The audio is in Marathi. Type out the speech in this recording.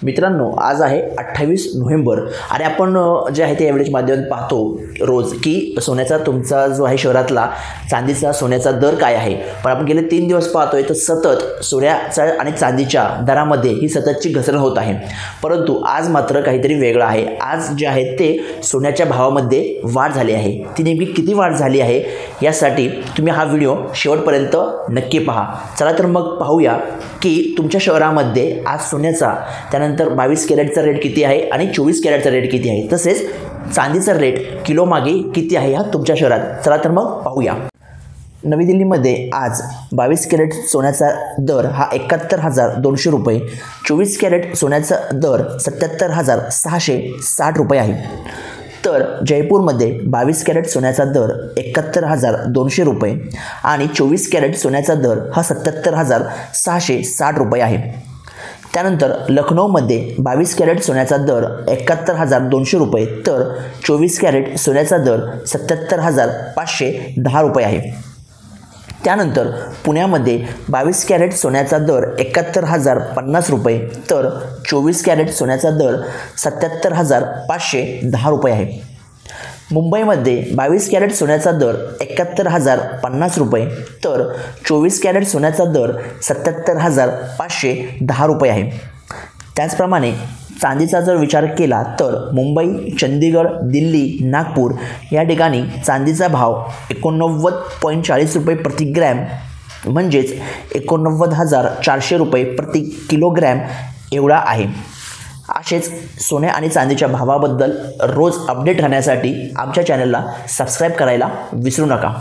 मित्रांनो, आज आहे 28 नोव्हेंबर आणि आपण जे आहे ते ॲव्हरेज माध्यमातून पाहतो रोज की सोन्याचा तुमचा जो आहे शहरातला चांदीचा सोन्याचा दर काय आहे। पण आपण गेले 3 दिवस पाहतोय तर सतत सोन्याचा आणि चांदीच्या दरामध्ये ही सततची घसरण होत आहे। परंतु आज मात्र काहीतरी वेगळं आहे। आज जे आहे ते सोन्याच्या भावामध्ये वाढ झाली आहे। ती नेमकी किती वाढ झाली आहे यासाठी तुम्ही हा व्हिडिओ शेवटपर्यंत नक्की पहा। चला तर मग पाहूया की तुमच्या शहरामध्ये आज सोन्याचा त्यानंतर 22 कॅरेटचा रेट किती आहे आणि 24 कॅरेटचा रेट किती आहे, तसेच चांदीचा रेट किलो मागे किती आहे हा तुमच्या शहरात। चला तर मग पाहूया। नवी दिल्लीमध्ये आज 22 कॅरेट सोन्याचा दर हा 71,200 रुपये, 24 कॅरेट सोन्याचा दर 77,660 रुपये आहे। तर जयपूरमध्ये 22 कॅरेट सोन्याचा दर 71,200 रुपये आणि 24 कॅरेट सोन्याचा दर हा 77,660 रुपये आहे। त्यानंतर लखनौमध्ये 22 कॅरेट सोन्याचा दर 71,200 रुपये तर 24 कॅरेट सोन्याचा दर 77,510 रुपये आहे। त्यानंतर पुण्यामध्ये 22 कॅरेट सोन्याचा दर 71,050 रुपये तर 24 कॅरेट सोन्याचा दर 77,510 रुपये आहे। मुंबईमध्ये 22 कॅरेट सोन्याचा दर 71,050 रुपये तर 24 कॅरेट सोन्याचा दर 77,510 रुपये आहे। त्याचप्रमाणे चांदीचा जर विचार केला तर मुंबई, चंदीगड, दिल्ली, नागपूर या ठिकाणी चांदीचा भाव 89.40 रुपये प्रति ग्रॅम म्हणजेच 89,400 रुपये प्रति किलोग्रॅम एवढा आहे। असेच सोने आणि चांदीच्या भावाबद्दल रोज अपडेट राहण्यासाठी आमच्या चॅनलला सबस्क्राईब करायला विसरू नका।